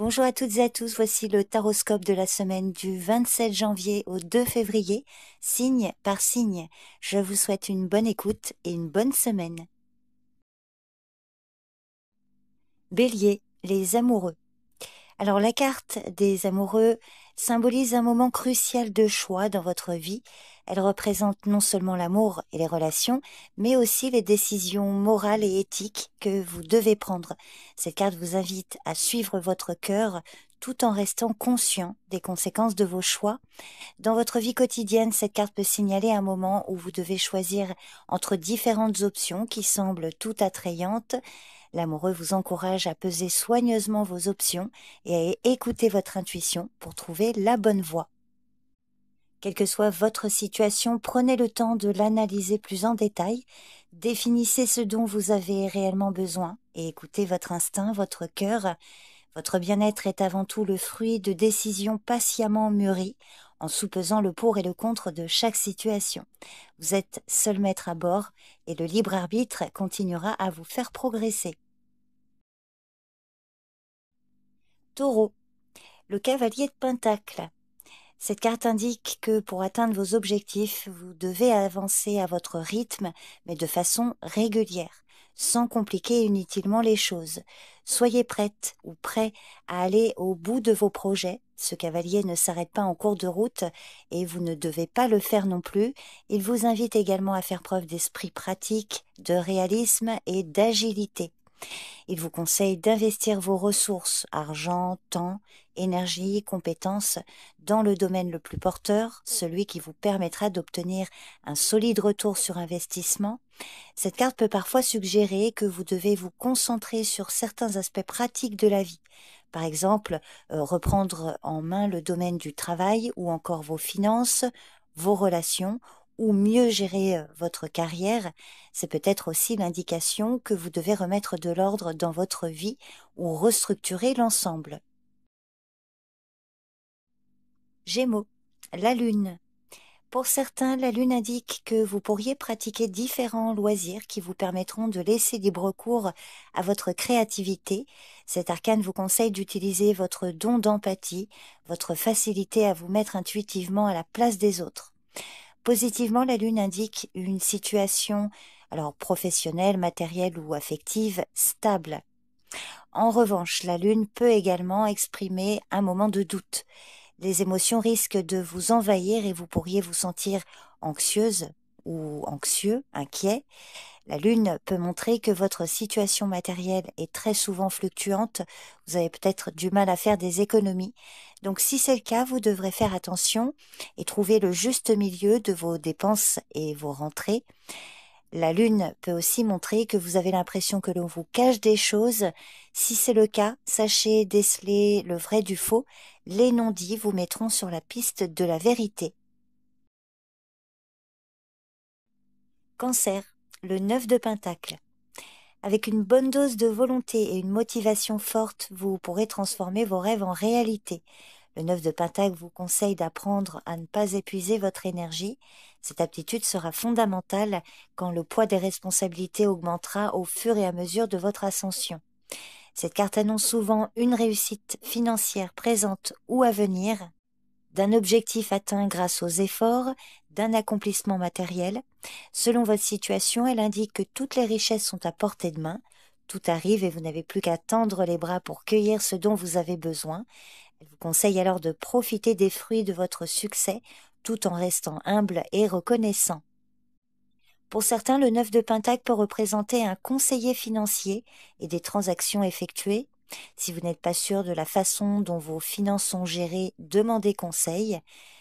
Bonjour à toutes et à tous, voici le taroscope de la semaine du 27 janvier au 2 février, signe par signe. Je vous souhaite une bonne écoute et une bonne semaine. Bélier, les amoureux. Alors la carte des amoureux symbolise un moment crucial de choix dans votre vie. Elle représente non seulement l'amour et les relations, mais aussi les décisions morales et éthiques que vous devez prendre. Cette carte vous invite à suivre votre cœur tout en restant conscient des conséquences de vos choix. Dans votre vie quotidienne, cette carte peut signaler un moment où vous devez choisir entre différentes options qui semblent toutes attrayantes. L'amoureux vous encourage à peser soigneusement vos options et à écouter votre intuition pour trouver la bonne voie. Quelle que soit votre situation, prenez le temps de l'analyser plus en détail, définissez ce dont vous avez réellement besoin et écoutez votre instinct, votre cœur. Votre bien-être est avant tout le fruit de décisions patiemment mûries, en soupesant le pour et le contre de chaque situation. Vous êtes seul maître à bord et le libre arbitre continuera à vous faire progresser. Taureau, le cavalier de Pentacle. Cette carte indique que pour atteindre vos objectifs, vous devez avancer à votre rythme, mais de façon régulière, sans compliquer inutilement les choses. Soyez prête ou prêt à aller au bout de vos projets. Ce cavalier ne s'arrête pas en cours de route et vous ne devez pas le faire non plus. Il vous invite également à faire preuve d'esprit pratique, de réalisme et d'agilité. Il vous conseille d'investir vos ressources, argent, temps, énergie, compétences, dans le domaine le plus porteur, celui qui vous permettra d'obtenir un solide retour sur investissement. Cette carte peut parfois suggérer que vous devez vous concentrer sur certains aspects pratiques de la vie. Par exemple, reprendre en main le domaine du travail ou encore vos finances, vos relations, ou mieux gérer votre carrière. C'est peut-être aussi l'indication que vous devez remettre de l'ordre dans votre vie ou restructurer l'ensemble. Gémeaux, la Lune. Pour certains, la Lune indique que vous pourriez pratiquer différents loisirs qui vous permettront de laisser libre cours à votre créativité. Cet arcane vous conseille d'utiliser votre don d'empathie, votre facilité à vous mettre intuitivement à la place des autres. Positivement, la Lune indique une situation, alors professionnelle, matérielle ou affective, stable. En revanche, la Lune peut également exprimer un moment de doute. Les émotions risquent de vous envahir et vous pourriez vous sentir anxieuse ou anxieux, inquiet. La Lune peut montrer que votre situation matérielle est très souvent fluctuante. Vous avez peut-être du mal à faire des économies. Donc si c'est le cas, vous devrez faire attention et trouver le juste milieu de vos dépenses et vos rentrées. La Lune peut aussi montrer que vous avez l'impression que l'on vous cache des choses. Si c'est le cas, sachez déceler le vrai du faux. Les non-dits vous mettront sur la piste de la vérité. Cancer, le 9 de Pentacle. Avec une bonne dose de volonté et une motivation forte, vous pourrez transformer vos rêves en réalité. Le 9 de Pentacle vous conseille d'apprendre à ne pas épuiser votre énergie. Cette aptitude sera fondamentale quand le poids des responsabilités augmentera au fur et à mesure de votre ascension. Cette carte annonce souvent une réussite financière présente ou à venir, d'un objectif atteint grâce aux efforts, d'un accomplissement matériel. Selon votre situation, elle indique que toutes les richesses sont à portée de main. Tout arrive et vous n'avez plus qu'à tendre les bras pour cueillir ce dont vous avez besoin. Elle vous conseille alors de profiter des fruits de votre succès tout en restant humble et reconnaissant. Pour certains, le 9 de Pentacle peut représenter un conseiller financier et des transactions effectuées. Si vous n'êtes pas sûr de la façon dont vos finances sont gérées, demandez conseil.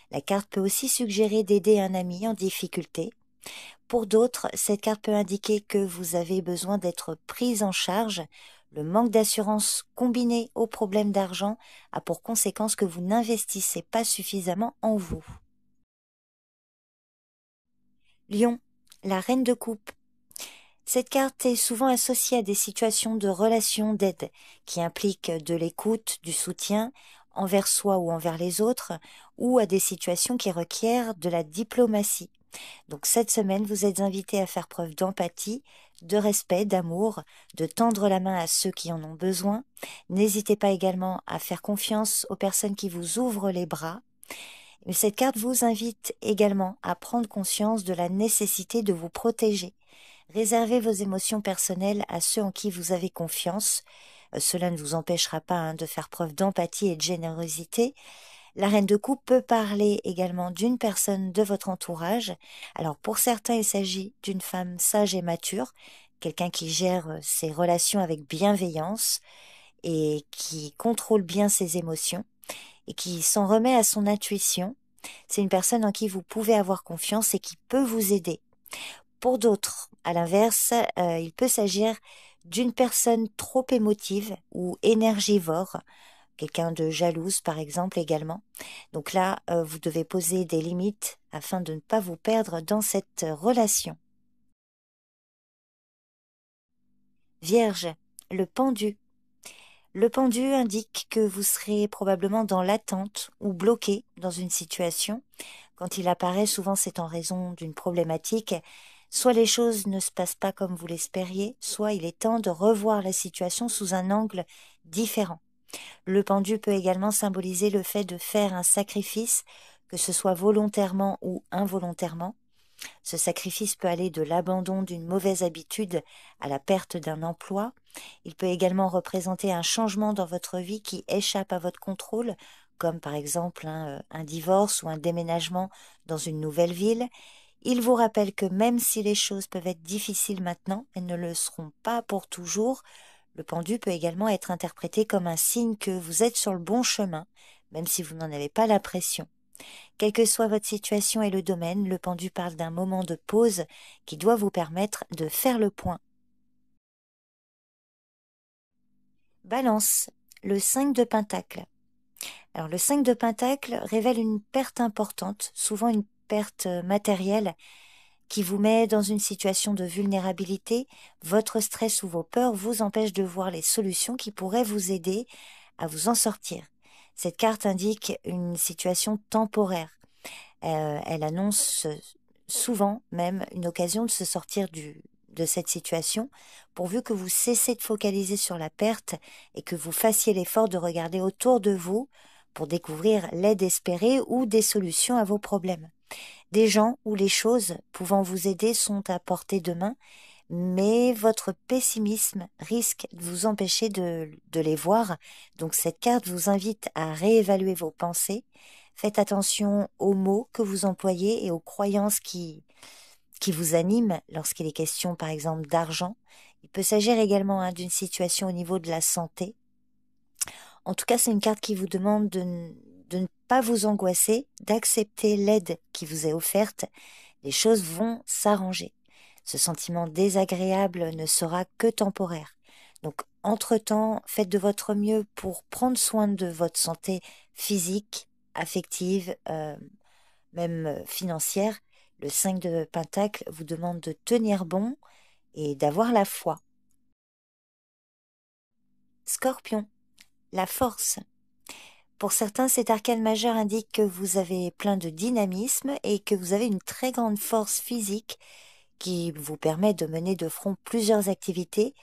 La carte peut aussi suggérer d'aider un ami en difficulté. Pour d'autres, cette carte peut indiquer que vous avez besoin d'être prise en charge. Le manque d'assurance combiné aux problèmes d'argent a pour conséquence que vous n'investissez pas suffisamment en vous. Lion, la reine de coupe. Cette carte est souvent associée à des situations de relations d'aide qui impliquent de l'écoute, du soutien envers soi ou envers les autres, ou à des situations qui requièrent de la diplomatie. Donc cette semaine, vous êtes invité à faire preuve d'empathie, de respect, d'amour, de tendre la main à ceux qui en ont besoin. N'hésitez pas également à faire confiance aux personnes qui vous ouvrent les bras. Mais cette carte vous invite également à prendre conscience de la nécessité de vous protéger. Réservez vos émotions personnelles à ceux en qui vous avez confiance. Cela ne vous empêchera pas de faire preuve d'empathie et de générosité. La reine de coupe peut parler également d'une personne de votre entourage. Alors pour certains, il s'agit d'une femme sage et mature, quelqu'un qui gère ses relations avec bienveillance et qui contrôle bien ses émotions et qui s'en remet à son intuition. C'est une personne en qui vous pouvez avoir confiance et qui peut vous aider. Pour d'autres, à l'inverse, il peut s'agir d'une personne trop émotive ou énergivore, quelqu'un de jalouse par exemple également. Donc là, vous devez poser des limites afin de ne pas vous perdre dans cette relation. Vierge, le pendu. Le pendu indique que vous serez probablement dans l'attente ou bloqué dans une situation. Quand il apparaît, souvent c'est en raison d'une problématique. Soit les choses ne se passent pas comme vous l'espériez, soit il est temps de revoir la situation sous un angle différent. Le pendu peut également symboliser le fait de faire un sacrifice, que ce soit volontairement ou involontairement. Ce sacrifice peut aller de l'abandon d'une mauvaise habitude à la perte d'un emploi. Il peut également représenter un changement dans votre vie qui échappe à votre contrôle, comme par exemple un divorce ou un déménagement dans une nouvelle ville. Il vous rappelle que même si les choses peuvent être difficiles maintenant, elles ne le seront pas pour toujours. Le pendu peut également être interprété comme un signe que vous êtes sur le bon chemin, même si vous n'en avez pas l'impression. Quelle que soit votre situation et le domaine, le pendu parle d'un moment de pause qui doit vous permettre de faire le point. Balance, le 5 de Pentacle. Alors le 5 de Pentacle révèle une perte importante, souvent une perte matérielle, qui vous met dans une situation de vulnérabilité. Votre stress ou vos peurs vous empêchent de voir les solutions qui pourraient vous aider à vous en sortir. Cette carte indique une situation temporaire. Elle annonce souvent même une occasion de se sortir de cette situation, pourvu que vous cessez de focaliser sur la perte et que vous fassiez l'effort de regarder autour de vous pour découvrir l'aide espérée ou des solutions à vos problèmes. Des gens ou les choses pouvant vous aider sont à portée de main, mais votre pessimisme risque de vous empêcher de les voir. Donc cette carte vous invite à réévaluer vos pensées. Faites attention aux mots que vous employez et aux croyances qui vous animent lorsqu'il est question, par exemple, d'argent. Il peut s'agir également d'une situation au niveau de la santé. En tout cas, c'est une carte qui vous demande de ne pas vous angoisser, d'accepter l'aide qui vous est offerte. Les choses vont s'arranger. Ce sentiment désagréable ne sera que temporaire. Donc, entre-temps, faites de votre mieux pour prendre soin de votre santé physique, affective, même financière. Le 5 de Pentacle vous demande de tenir bon et d'avoir la foi. Scorpion, la force. Pour certains, cet arcane majeur indique que vous avez plein de dynamisme et que vous avez une très grande force physique qui vous permet de mener de front plusieurs activités.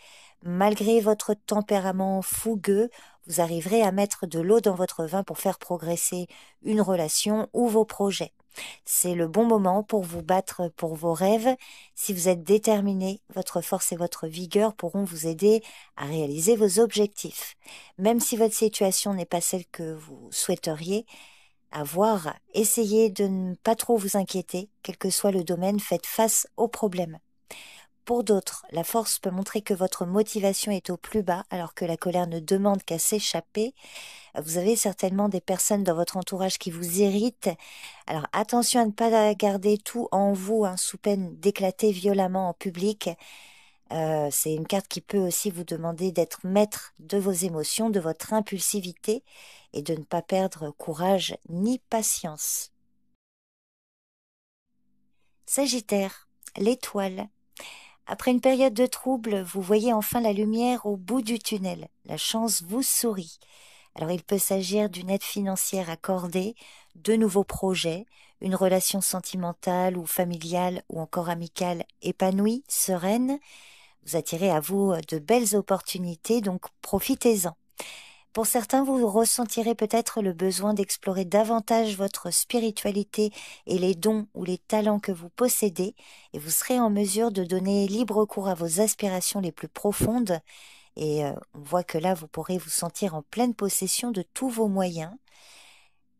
Malgré votre tempérament fougueux, vous arriverez à mettre de l'eau dans votre vin pour faire progresser une relation ou vos projets. C'est le bon moment pour vous battre pour vos rêves. Si vous êtes déterminé, votre force et votre vigueur pourront vous aider à réaliser vos objectifs. Même si votre situation n'est pas celle que vous souhaiteriez avoir, essayez de ne pas trop vous inquiéter, quel que soit le domaine, faites face aux problèmes. Pour d'autres, la force peut montrer que votre motivation est au plus bas alors que la colère ne demande qu'à s'échapper. Vous avez certainement des personnes dans votre entourage qui vous irritent. Alors attention à ne pas garder tout en vous, sous peine d'éclater violemment en public. C'est une carte qui peut aussi vous demander d'être maître de vos émotions, de votre impulsivité et de ne pas perdre courage ni patience. Sagittaire, l'étoile. Après une période de trouble, vous voyez enfin la lumière au bout du tunnel. La chance vous sourit. Alors il peut s'agir d'une aide financière accordée, de nouveaux projets, une relation sentimentale ou familiale ou encore amicale épanouie, sereine. Vous attirez à vous de belles opportunités, donc profitez-en. Pour certains, vous ressentirez peut-être le besoin d'explorer davantage votre spiritualité et les dons ou les talents que vous possédez, et vous serez en mesure de donner libre cours à vos aspirations les plus profondes. Et on voit que là, vous pourrez vous sentir en pleine possession de tous vos moyens.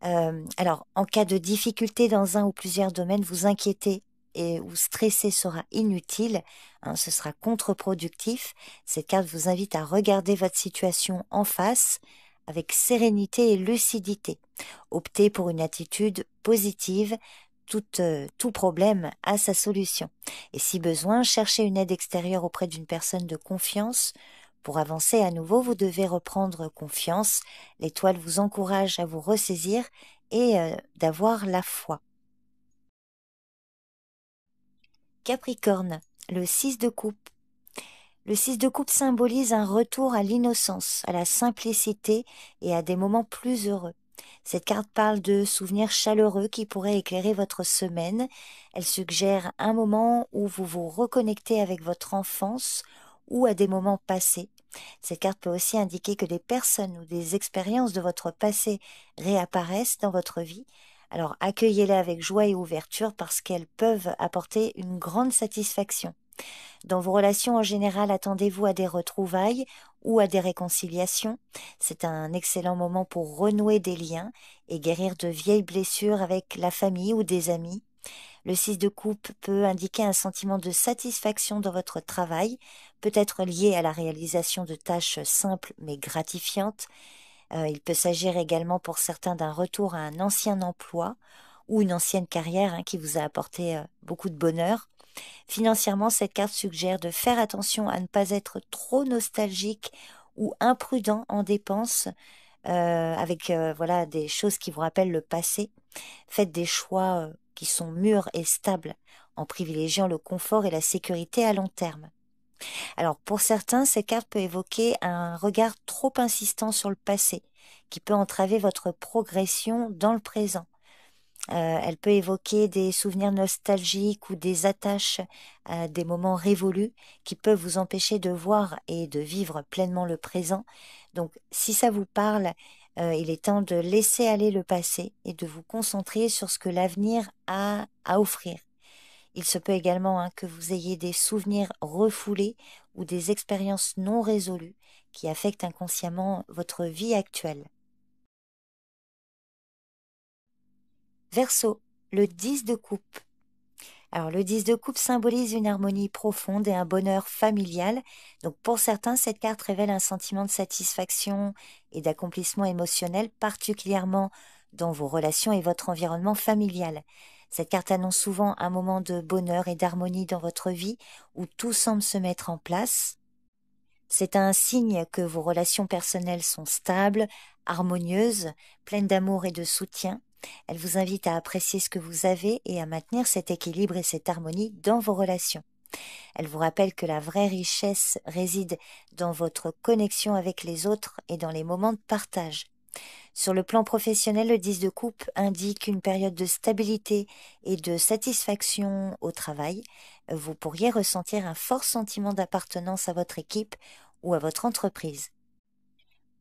Alors, en cas de difficulté dans un ou plusieurs domaines, vous inquiéter ou stresser sera inutile, hein, ce sera contre-productif. Cette carte vous invite à regarder votre situation en face avec sérénité et lucidité. Optez pour une attitude positive. Tout problème a sa solution. Et si besoin, cherchez une aide extérieure auprès d'une personne de confiance. Pour avancer à nouveau, vous devez reprendre confiance. L'étoile vous encourage à vous ressaisir et d'avoir la foi. Capricorne, le 6 de coupe. Le 6 de coupe symbolise un retour à l'innocence, à la simplicité et à des moments plus heureux. Cette carte parle de souvenirs chaleureux qui pourraient éclairer votre semaine. Elle suggère un moment où vous vous reconnectez avec votre enfance ou à des moments passés. Cette carte peut aussi indiquer que des personnes ou des expériences de votre passé réapparaissent dans votre vie. Alors accueillez-les avec joie et ouverture parce qu'elles peuvent apporter une grande satisfaction. Dans vos relations en général, attendez-vous à des retrouvailles ou à des réconciliations. C'est un excellent moment pour renouer des liens et guérir de vieilles blessures avec la famille ou des amis. Le 6 de coupe peut indiquer un sentiment de satisfaction dans votre travail, peut-être lié à la réalisation de tâches simples mais gratifiantes. Il peut s'agir également pour certains d'un retour à un ancien emploi ou une ancienne carrière qui vous a apporté beaucoup de bonheur. Financièrement, cette carte suggère de faire attention à ne pas être trop nostalgique ou imprudent en dépenses avec voilà des choses qui vous rappellent le passé. Faites des choix qui sont mûrs et stables en privilégiant le confort et la sécurité à long terme. Alors pour certains, cette carte peut évoquer un regard trop insistant sur le passé qui peut entraver votre progression dans le présent. Elle peut évoquer des souvenirs nostalgiques ou des attaches à des moments révolus qui peuvent vous empêcher de voir et de vivre pleinement le présent. Donc, si ça vous parle, il est temps de laisser aller le passé et de vous concentrer sur ce que l'avenir a à offrir. Il se peut également que vous ayez des souvenirs refoulés ou des expériences non résolues qui affectent inconsciemment votre vie actuelle. Verseau, le 10 de coupe. Alors le 10 de coupe symbolise une harmonie profonde et un bonheur familial. Donc pour certains, cette carte révèle un sentiment de satisfaction et d'accomplissement émotionnel, particulièrement dans vos relations et votre environnement familial. Cette carte annonce souvent un moment de bonheur et d'harmonie dans votre vie où tout semble se mettre en place. C'est un signe que vos relations personnelles sont stables, harmonieuses, pleines d'amour et de soutien. Elle vous invite à apprécier ce que vous avez et à maintenir cet équilibre et cette harmonie dans vos relations. Elle vous rappelle que la vraie richesse réside dans votre connexion avec les autres et dans les moments de partage. Sur le plan professionnel, le 10 de coupe indique une période de stabilité et de satisfaction au travail. Vous pourriez ressentir un fort sentiment d'appartenance à votre équipe ou à votre entreprise.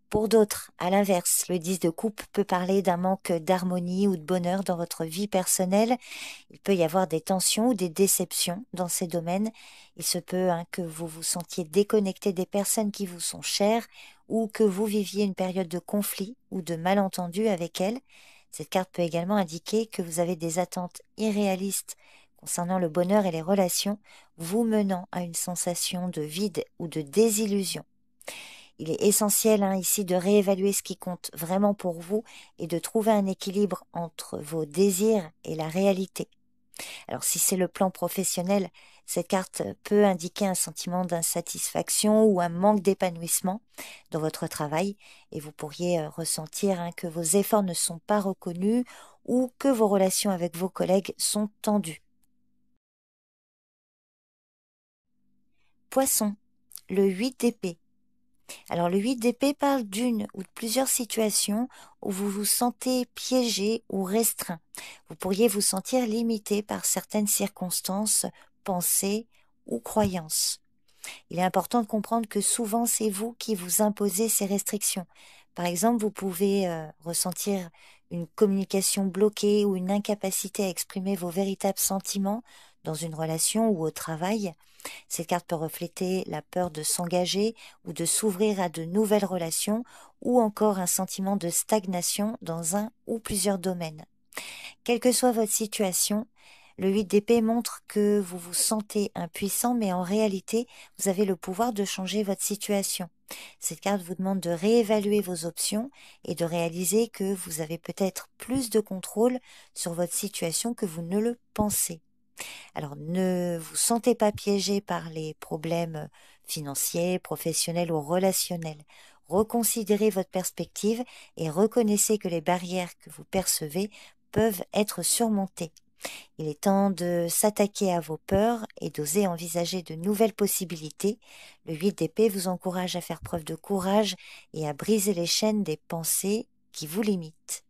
Pour d'autres, à l'inverse, le 10 de coupe peut parler d'un manque d'harmonie ou de bonheur dans votre vie personnelle. Il peut y avoir des tensions ou des déceptions dans ces domaines. Il se peut que vous vous sentiez déconnecté des personnes qui vous sont chères ou que vous viviez une période de conflit ou de malentendu avec elles. Cette carte peut également indiquer que vous avez des attentes irréalistes concernant le bonheur et les relations, vous menant à une sensation de vide ou de désillusion. Il est essentiel ici de réévaluer ce qui compte vraiment pour vous et de trouver un équilibre entre vos désirs et la réalité. Alors si c'est le plan professionnel, cette carte peut indiquer un sentiment d'insatisfaction ou un manque d'épanouissement dans votre travail et vous pourriez ressentir que vos efforts ne sont pas reconnus ou que vos relations avec vos collègues sont tendues. Poisson, le 8 d'épée. Alors le 8 d'épée parle d'une ou de plusieurs situations où vous vous sentez piégé ou restreint. Vous pourriez vous sentir limité par certaines circonstances, pensées ou croyances. Il est important de comprendre que souvent c'est vous qui vous imposez ces restrictions. Par exemple, vous pouvez ressentir une communication bloquée ou une incapacité à exprimer vos véritables sentiments dans une relation ou au travail. Cette carte peut refléter la peur de s'engager ou de s'ouvrir à de nouvelles relations ou encore un sentiment de stagnation dans un ou plusieurs domaines. Quelle que soit votre situation, le 8 d'épée montre que vous vous sentez impuissant, mais en réalité, vous avez le pouvoir de changer votre situation. Cette carte vous demande de réévaluer vos options et de réaliser que vous avez peut-être plus de contrôle sur votre situation que vous ne le pensez. Alors, ne vous sentez pas piégé par les problèmes financiers, professionnels ou relationnels. Reconsidérez votre perspective et reconnaissez que les barrières que vous percevez peuvent être surmontées. Il est temps de s'attaquer à vos peurs et d'oser envisager de nouvelles possibilités. Le 8 d'épée vous encourage à faire preuve de courage et à briser les chaînes des pensées qui vous limitent.